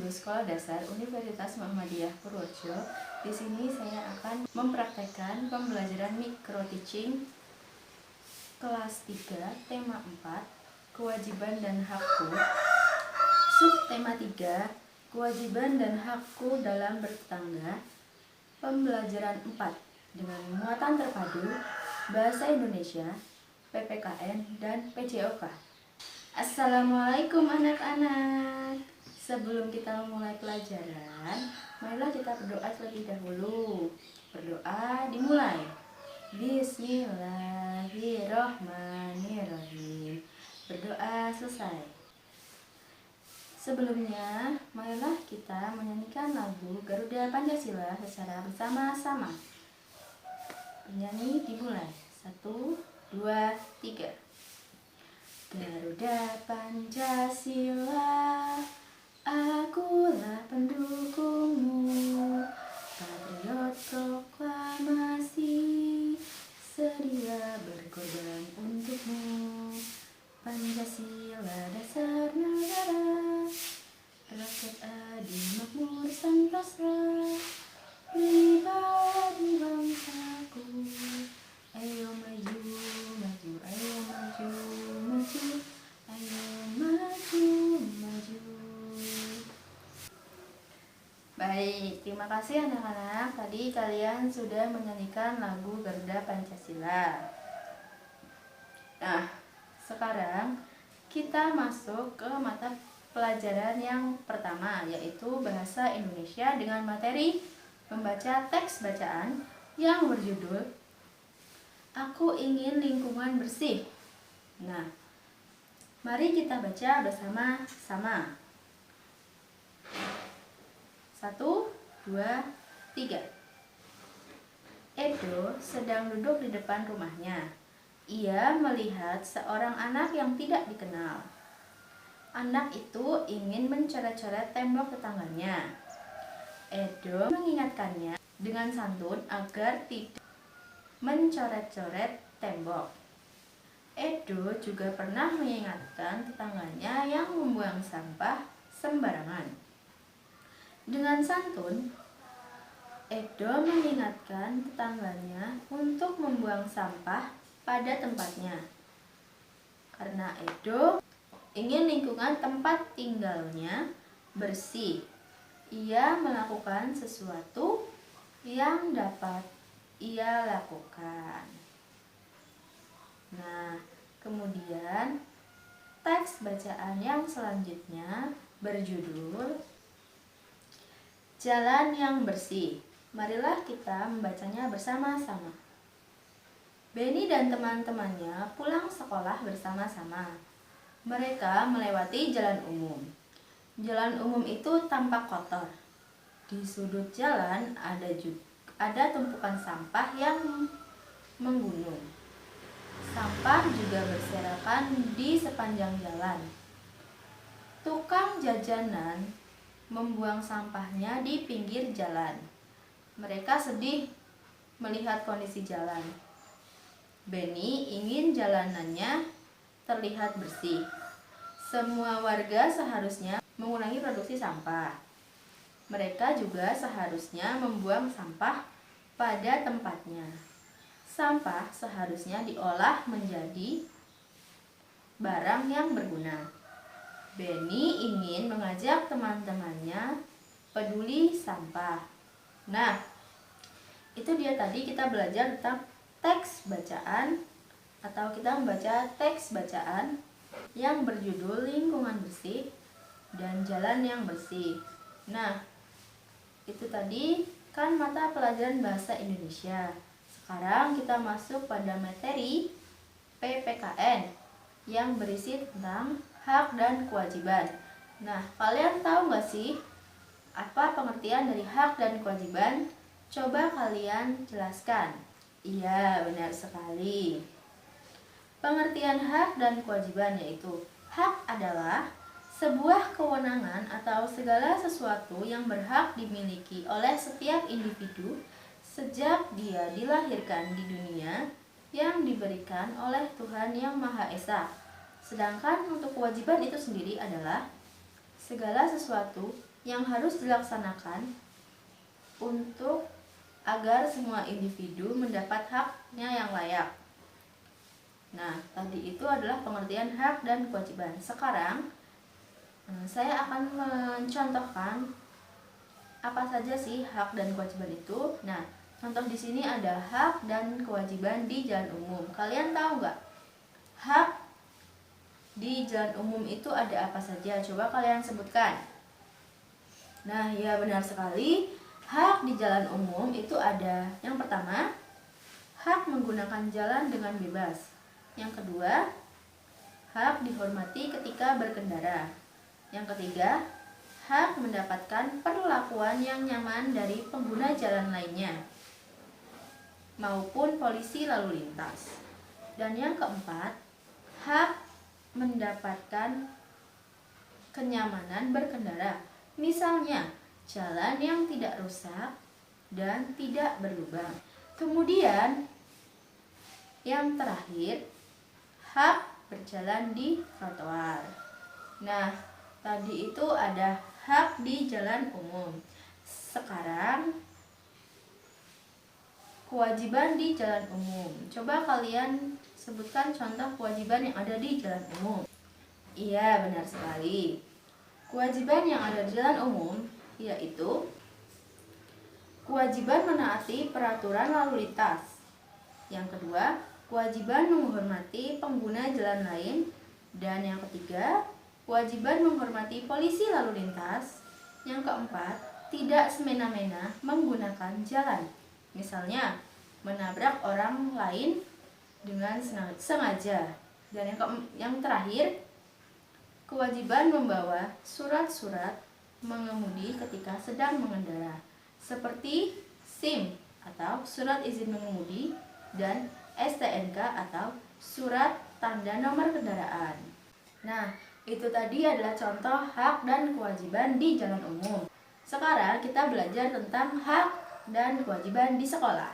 Guru Sekolah Dasar Universitas Muhammadiyah Purworejo. Di sini saya akan mempraktekkan pembelajaran micro teaching kelas 3, tema 4, kewajiban dan hakku. Subtema 3, kewajiban dan hakku dalam bertetangga. Pembelajaran 4 dengan muatan terpadu Bahasa Indonesia, PPKN, dan PJOK. Assalamualaikum anak-anak. Sebelum kita memulai pelajaran, marilah kita berdoa terlebih dahulu. Berdoa dimulai. Bismillahirrohmanirrohim. Berdoa selesai. Sebelumnya, marilah kita menyanyikan lagu Garuda Pancasila secara bersama-sama. Penyanyi dimulai. 1, 2, 3. Garuda Pancasila, akulah pendukungmu, patriot proklamasi, sedia berkorban untukmu. Pancasila dasar negara, rakyat adil makmur sentosa, pribadi bangsaku. Ayo maju, maju, ayo maju, maju, ayo maju, maju. Baik, terima kasih anak-anak. Tadi kalian sudah menyanyikan lagu Garuda Pancasila. Nah, sekarang kita masuk ke mata pelajaran yang pertama, yaitu Bahasa Indonesia dengan materi membaca teks bacaan yang berjudul Aku ingin lingkungan bersih. Nah, mari kita baca bersama-sama. 1, 2, 3. Edo sedang duduk di depan rumahnya. Ia melihat seorang anak yang tidak dikenal. Anak itu ingin mencoret-coret tembok tetangganya. Edo mengingatkannya dengan santun agar tidak mencoret-coret tembok. Edo juga pernah mengingatkan tetangganya yang membuang sampah sembarangan. Dengan santun, Edo mengingatkan tetangganya untuk membuang sampah pada tempatnya. Karena Edo ingin lingkungan tempat tinggalnya bersih, ia melakukan sesuatu yang dapat ia lakukan. Nah, kemudian teks bacaan yang selanjutnya berjudul Jalan yang Bersih. Marilah kita membacanya bersama-sama. Benny dan teman-temannya pulang sekolah bersama-sama. Mereka melewati jalan umum. Jalan umum itu tampak kotor. Di sudut jalan ada tumpukan sampah yang menggunung. Sampah juga berserakan di sepanjang jalan. Tukang jajanan membuang sampahnya di pinggir jalan. Mereka sedih melihat kondisi jalan. Benny ingin jalanannya terlihat bersih. Semua warga seharusnya mengurangi produksi sampah. Mereka juga seharusnya membuang sampah pada tempatnya. Sampah seharusnya diolah menjadi barang yang berguna. Benny ingin mengajak teman-temannya peduli sampah. Nah, itu dia tadi kita belajar tentang teks bacaan atau kita membaca teks bacaan yang berjudul Lingkungan Bersih dan Jalan yang Bersih. Nah, itu tadi kan mata pelajaran Bahasa Indonesia. Sekarang kita masuk pada materi PPKN yang berisi tentang hak dan kewajiban. Nah, kalian tahu nggak sih apa pengertian dari hak dan kewajiban? Coba kalian jelaskan. Iya, benar sekali. Pengertian hak dan kewajiban yaitu hak adalah sebuah kewenangan atau segala sesuatu yang berhak dimiliki oleh setiap individu sejak dia dilahirkan di dunia yang diberikan oleh Tuhan Yang Maha Esa. Sedangkan untuk kewajiban itu sendiri adalah segala sesuatu yang harus dilaksanakan untuk agar semua individu mendapat haknya yang layak. Nah, tadi itu adalah pengertian hak dan kewajiban. Sekarang saya akan mencontohkan apa saja sih hak dan kewajiban itu. Nah, contoh di sini ada hak dan kewajiban di jalan umum. Kalian tahu nggak? Hak di jalan umum itu ada apa saja? Coba kalian sebutkan. Nah, ya benar sekali. Hak di jalan umum itu ada yang pertama, hak menggunakan jalan dengan bebas. Yang kedua, hak dihormati ketika berkendara. Yang ketiga, hak mendapatkan perlakuan yang nyaman dari pengguna jalan lainnya maupun polisi lalu lintas. Dan yang keempat, hak mendapatkan kenyamanan berkendara. Misalnya, jalan yang tidak rusak dan tidak berlubang. Kemudian, yang terakhir, hak berjalan di trotoar. Nah, tadi itu ada hak di jalan umum. Sekarang, kewajiban di jalan umum. Coba kalian sebutkan contoh kewajiban yang ada di jalan umum. Iya, benar sekali. Kewajiban yang ada di jalan umum yaitu kewajiban menaati peraturan lalu lintas. Yang kedua, kewajiban menghormati pengguna jalan lain. Dan yang ketiga, kewajiban menghormati polisi lalu lintas. Yang keempat, tidak semena-mena menggunakan jalan. Misalnya, menabrak orang lain dengan sengaja. Dan yang terakhir, kewajiban membawa surat-surat mengemudi ketika sedang mengendara, seperti SIM atau surat izin mengemudi dan STNK atau surat tanda nomor kendaraan. Nah, itu tadi adalah contoh hak dan kewajiban di jalan umum. Sekarang kita belajar tentang hak dan kewajiban di sekolah.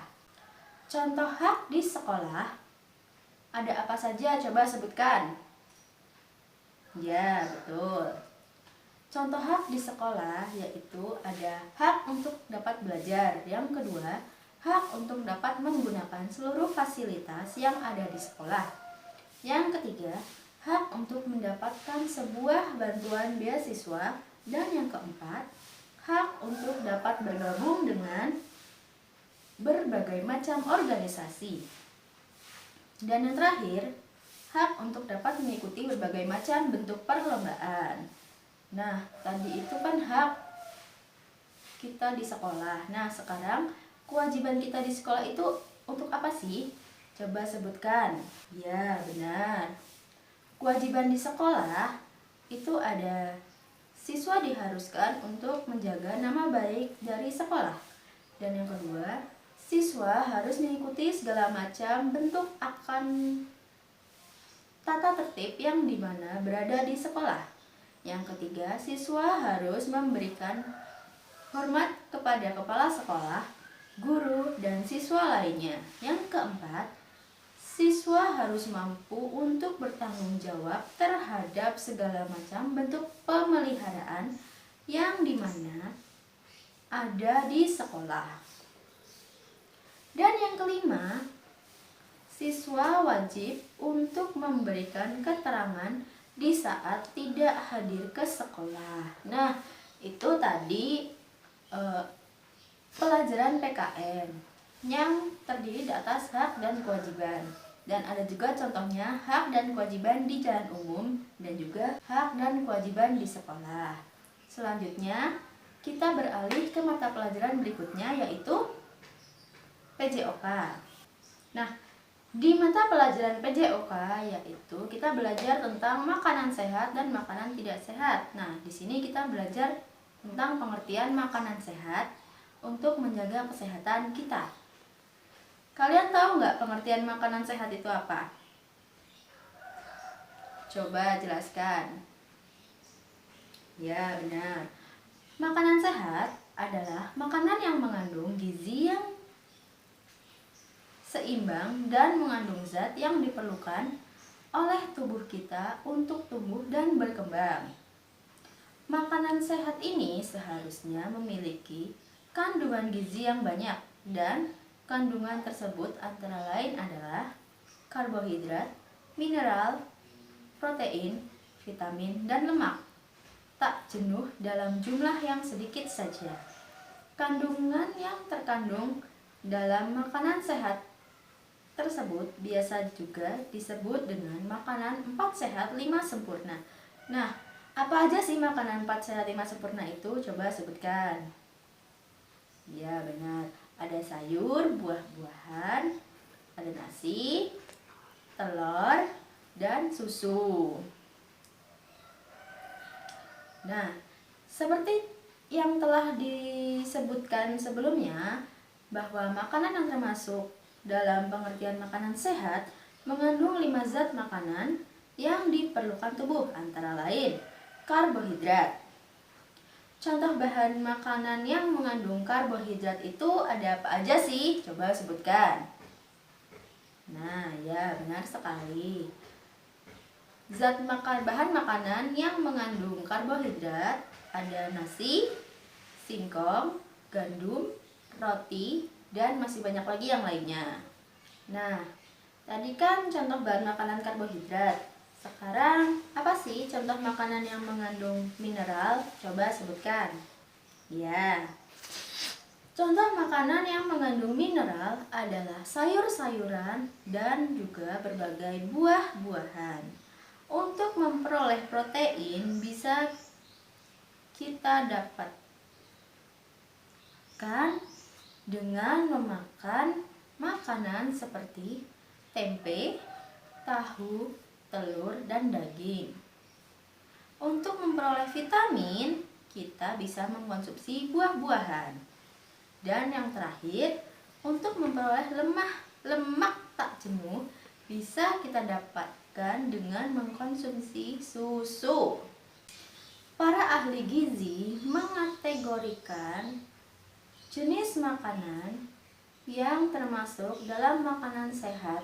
Contoh hak di sekolah ada apa saja? Coba sebutkan. Ya, betul. Contoh hak di sekolah yaitu ada hak untuk dapat belajar. Yang kedua, hak untuk dapat menggunakan seluruh fasilitas yang ada di sekolah. Yang ketiga, hak untuk mendapatkan sebuah bantuan beasiswa. Dan yang keempat, hak untuk dapat bergabung dengan berbagai macam organisasi. Dan yang terakhir, hak untuk dapat mengikuti berbagai macam bentuk perlombaan. Nah, tadi itu kan hak kita di sekolah. Nah, sekarang kewajiban kita di sekolah itu untuk apa sih? Coba sebutkan. Ya, benar. Kewajiban di sekolah itu ada siswa diharuskan untuk menjaga nama baik dari sekolah. Dan yang kedua, siswa harus mengikuti segala macam bentuk akan tata tertib yang dimana berada di sekolah. Yang ketiga, siswa harus memberikan hormat kepada kepala sekolah, guru, dan siswa lainnya. Yang keempat, siswa harus mampu untuk bertanggung jawab terhadap segala macam bentuk pemeliharaan yang dimana ada di sekolah. Dan yang kelima, siswa wajib untuk memberikan keterangan di saat tidak hadir ke sekolah. Nah, itu tadi pelajaran PKN yang terdiri di atas hak dan kewajiban. Dan ada juga contohnya hak dan kewajiban di jalan umum dan juga hak dan kewajiban di sekolah. Selanjutnya, kita beralih ke mata pelajaran berikutnya yaitu PJOK. Nah, di mata pelajaran PJOK yaitu kita belajar tentang makanan sehat dan makanan tidak sehat. Nah, di sini kita belajar tentang pengertian makanan sehat untuk menjaga kesehatan kita. Kalian tahu nggak pengertian makanan sehat itu apa? Coba jelaskan. Ya, benar. Makanan sehat adalah makanan yang mengandung gizi yang seimbang dan mengandung zat yang diperlukan oleh tubuh kita untuk tumbuh dan berkembang. Makanan sehat ini seharusnya memiliki kandungan gizi yang banyak, dan kandungan tersebut antara lain adalah karbohidrat, mineral, protein, vitamin, dan lemak. Tak jenuh dalam jumlah yang sedikit saja. Kandungan yang terkandung dalam makanan sehat tersebut biasa juga disebut dengan makanan 4 sehat 5 sempurna. Nah, apa aja sih makanan 4 sehat 5 sempurna itu? Coba sebutkan. Ya, benar. Ada sayur, buah-buahan, ada nasi, telur, dan susu. Nah, seperti yang telah disebutkan sebelumnya, bahwa makanan yang termasuk dalam pengertian makanan sehat mengandung 5 zat makanan yang diperlukan tubuh, antara lain karbohidrat. Contoh bahan makanan yang mengandung karbohidrat itu ada apa aja sih? Coba sebutkan. Nah, ya benar sekali. Bahan makanan yang mengandung karbohidrat ada nasi, singkong, gandum, roti, dan masih banyak lagi yang lainnya. Nah, tadi kan contoh bahan makanan karbohidrat. Sekarang, apa sih contoh makanan yang mengandung mineral? Coba sebutkan. Ya, contoh makanan yang mengandung mineral adalah sayur-sayuran dan juga berbagai buah-buahan. Untuk memperoleh protein bisa kita dapatkan dengan memakan makanan seperti tempe, tahu, telur, dan daging. Untuk memperoleh vitamin, kita bisa mengkonsumsi buah-buahan. Dan yang terakhir, untuk memperoleh lemak tak jenuh, bisa kita dapatkan dengan mengkonsumsi susu. Para ahli gizi mengategorikan jenis makanan yang termasuk dalam makanan sehat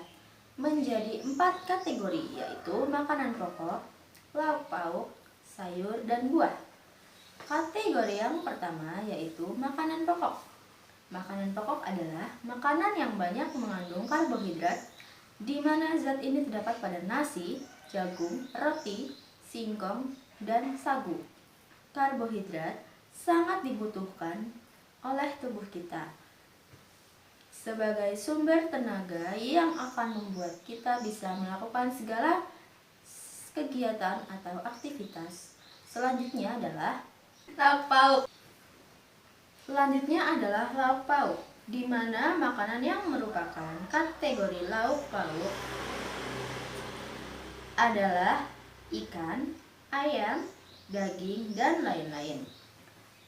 menjadi 4 kategori, yaitu makanan pokok, lauk pauk, sayur, dan buah. Kategori yang pertama yaitu makanan pokok. Makanan pokok adalah makanan yang banyak mengandung karbohidrat, di mana zat ini terdapat pada nasi, jagung, roti, singkong, dan sagu. Karbohidrat sangat dibutuhkan oleh tubuh kita sebagai sumber tenaga yang akan membuat kita bisa melakukan segala kegiatan atau aktivitas. Selanjutnya adalah lauk pauk. Lauk pauk, di mana makanan yang merupakan kategori lauk pauk adalah ikan, ayam, daging, dan lain-lain.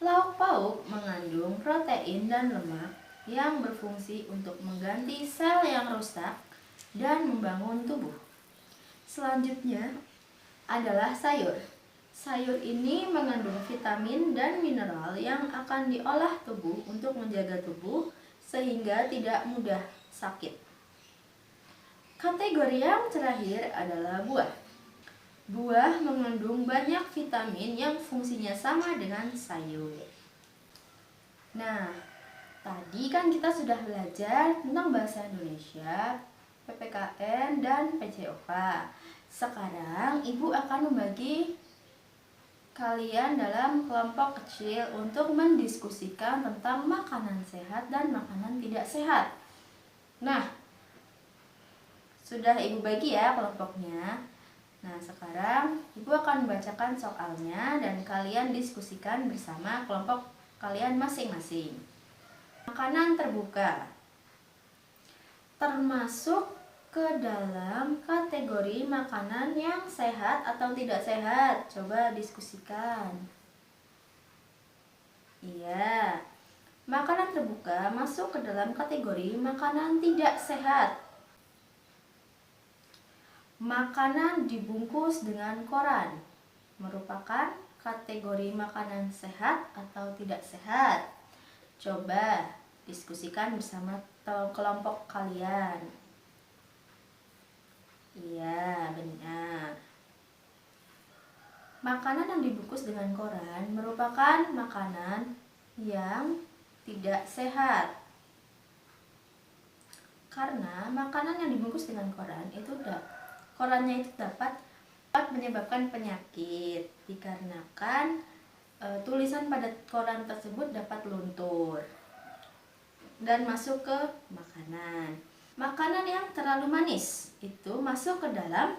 Lauk pauk mengandung protein dan lemak yang berfungsi untuk mengganti sel yang rusak dan membangun tubuh. Selanjutnya adalah sayur. Sayur ini mengandung vitamin dan mineral yang akan diolah tubuh untuk menjaga tubuh sehingga tidak mudah sakit. Kategori yang terakhir adalah buah. Buah mengandung banyak vitamin yang fungsinya sama dengan sayur. Nah, tadi kan kita sudah belajar tentang bahasa Indonesia, PPKN, dan PJOK. Sekarang Ibu akan membagi kalian dalam kelompok kecil untuk mendiskusikan tentang makanan sehat dan makanan tidak sehat. Nah, sudah Ibu bagi ya kelompoknya. Nah, sekarang Ibu akan membacakan soalnya dan kalian diskusikan bersama kelompok kalian masing-masing. Makanan terbuka termasuk ke dalam kategori makanan yang sehat atau tidak sehat? Coba diskusikan. Iya, makanan terbuka masuk ke dalam kategori makanan tidak sehat. Makanan dibungkus dengan koran merupakan kategori makanan sehat atau tidak sehat? Coba diskusikan bersama kelompok kalian. Iya, benar. Makanan yang dibungkus dengan koran merupakan makanan yang tidak sehat. Karena makanan yang dibungkus dengan korannya itu dapat menyebabkan penyakit dikarenakan tulisan pada koran tersebut dapat luntur dan masuk ke makanan. Makanan yang terlalu manis itu masuk ke dalam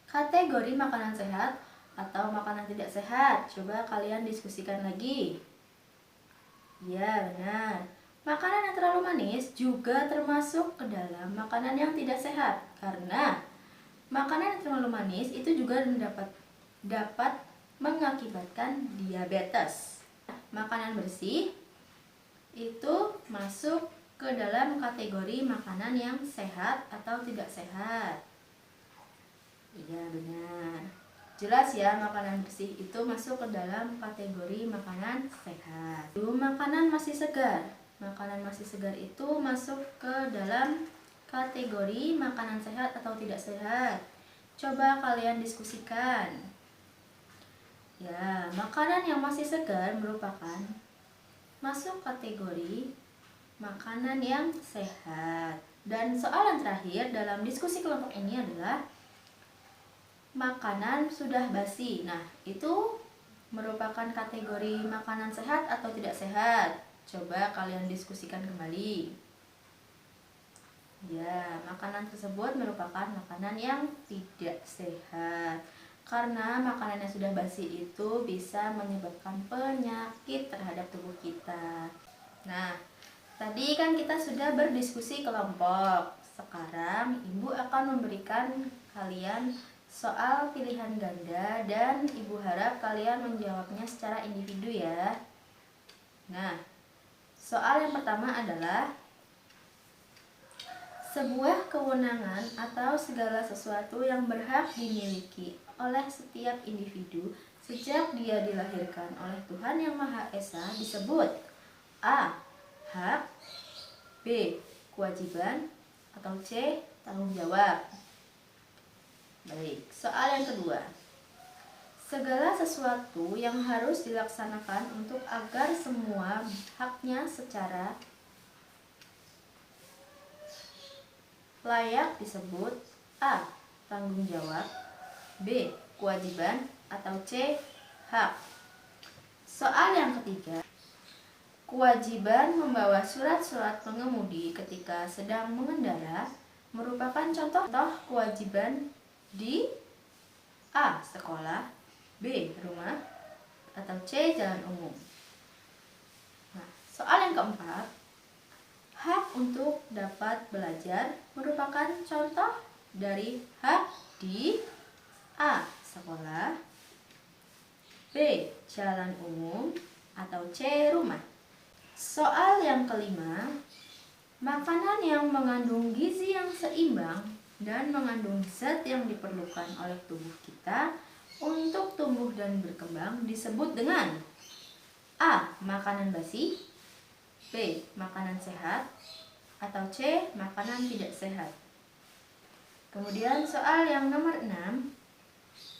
kategori makanan sehat atau makanan tidak sehat. Coba kalian diskusikan lagi. Ya, benar. Makanan yang terlalu manis juga termasuk ke dalam makanan yang tidak sehat. Karena makanan yang terlalu manis itu juga dapat mengakibatkan diabetes. Makanan bersih itu masuk ke dalam kategori makanan yang sehat atau tidak sehat. Iya, benar. Jelas ya, makanan bersih itu masuk ke dalam kategori makanan sehat. Makanan masih segar. Makanan masih segar itu masuk ke dalam kategori makanan sehat atau tidak sehat. Coba kalian diskusikan. Ya, makanan yang masih segar merupakan masuk kategori makanan yang sehat. Dan soal yang terakhir dalam diskusi kelompok ini adalah makanan sudah basi. Nah, itu merupakan kategori makanan sehat atau tidak sehat? Coba kalian diskusikan kembali. Ya, makanan tersebut merupakan makanan yang tidak sehat. Karena makanan yang sudah basi itu bisa menyebabkan penyakit terhadap tubuh kita. Nah, tadi kan kita sudah berdiskusi kelompok. Sekarang Ibu akan memberikan kalian soal pilihan ganda dan Ibu harap kalian menjawabnya secara individu ya. Nah, soal yang pertama adalah sebuah kewenangan atau segala sesuatu yang berhak dimiliki oleh setiap individu sejak dia dilahirkan oleh Tuhan Yang Maha Esa disebut A. Hak, B. Kewajiban, atau C. Tanggung jawab. Baik, soal yang kedua. Segala sesuatu yang harus dilaksanakan untuk agar semua haknya secara layak disebut A. Tanggung jawab, B. Kewajiban, atau C. Hak. Soal yang ketiga. Kewajiban membawa surat-surat pengemudi ketika sedang mengendara merupakan contoh kewajiban di A. Sekolah, B. Rumah, atau C. Jalan umum. Nah, soal yang keempat. Hak untuk dapat belajar merupakan contoh dari hak di A. Sekolah, B. Jalan umum, atau C. Rumah. Soal yang kelima. Makanan yang mengandung gizi yang seimbang dan mengandung zat yang diperlukan oleh tubuh kita untuk tumbuh dan berkembang disebut dengan A. Makanan basi, B. Makanan sehat, atau C. Makanan tidak sehat. Kemudian soal yang nomor 6.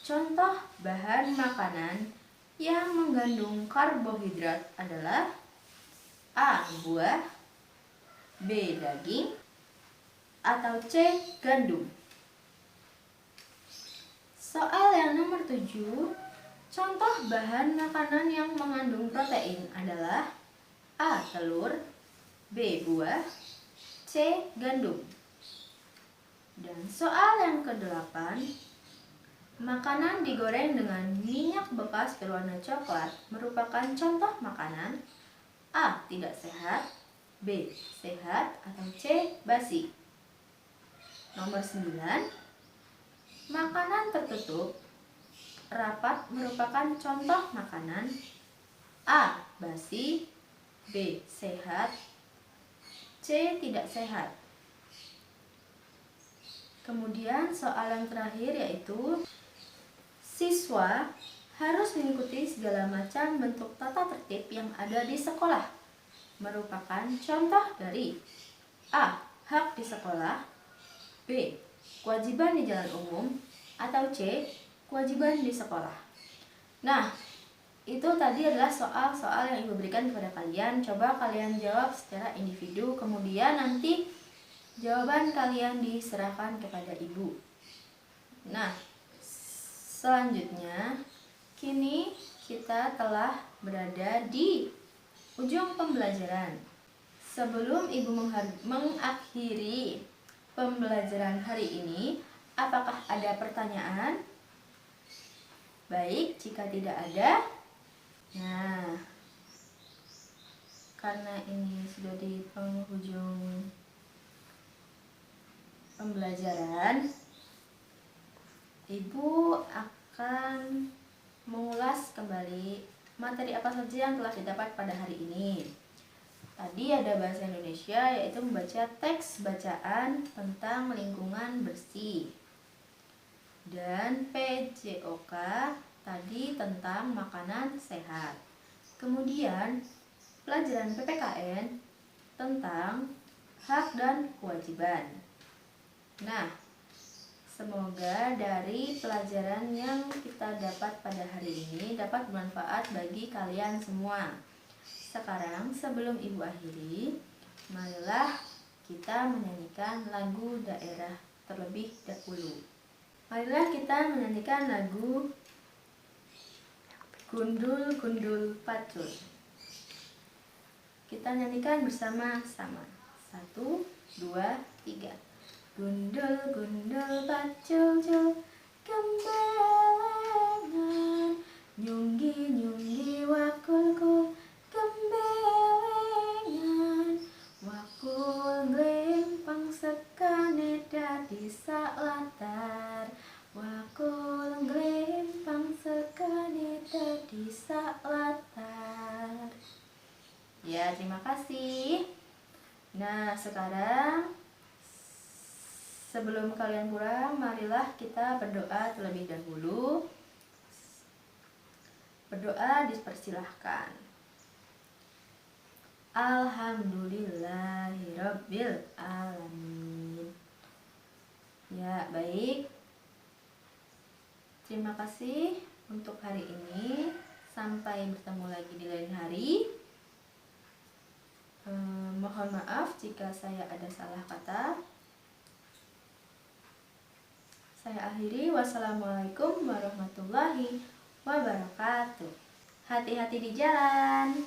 Contoh bahan makanan yang mengandung karbohidrat adalah A. Buah, B. Daging, atau C. Gandum. Soal yang nomor 7. Contoh bahan makanan yang mengandung protein adalah A. Telur, B. Buah, C. Gandum. Dan soal yang ke-8. Makanan digoreng dengan minyak bekas berwarna coklat merupakan contoh makanan A. Tidak sehat, B. Sehat, atau C. Basi. Nomor 9. Makanan tertutup rapat merupakan contoh makanan A. Basi, B. Sehat, C. Tidak sehat. Kemudian soal yang terakhir yaitu siswa harus mengikuti segala macam bentuk tata tertib yang ada di sekolah merupakan contoh dari A. Hak di sekolah, B. Kewajiban di jalan umum, atau C. Kewajiban di sekolah. Nah, itu tadi adalah soal-soal yang Ibu berikan kepada kalian. Coba kalian jawab secara individu, kemudian nanti jawaban kalian diserahkan kepada Ibu. Nah, selanjutnya kini kita telah berada di ujung pembelajaran. Sebelum Ibu mengakhiri pembelajaran hari ini, apakah ada pertanyaan? Baik, jika tidak ada, nah, karena ini sudah di penghujung pembelajaran, Ibu akan mengulas kembali materi apa saja yang telah didapat pada hari ini. Tadi ada bahasa Indonesia, yaitu membaca teks bacaan tentang lingkungan bersih. Dan PJOK tadi tentang makanan sehat. Kemudian pelajaran PPKN tentang hak dan kewajiban. Nah, semoga dari pelajaran yang kita dapat pada hari ini dapat bermanfaat bagi kalian semua. Sekarang sebelum Ibu akhiri, marilah kita menyanyikan lagu daerah terlebih dahulu. Marilah kita menyanyikan lagu Gundul Gundul Pacul. Kita nyanyikan bersama-sama. 1, 2, 3. Gundul gundul pacul cul, gembelengan, nyunggi nyunggi wakul kul, gembelengan, wakul glempang sekane dadi sak latar, wakul glempang sekane dadi sak latar. Ya, terima kasih. Nah, sekarang sebelum kalian pulang, marilah kita berdoa terlebih dahulu. Berdoa dipersilahkan. Alhamdulillahirabbil alamin. Ya, baik. Terima kasih untuk hari ini. Sampai bertemu lagi di lain hari. Mohon maaf jika saya ada salah kata. Saya akhiri. Wassalamualaikum warahmatullahi wabarakatuh. Hati-hati di jalan.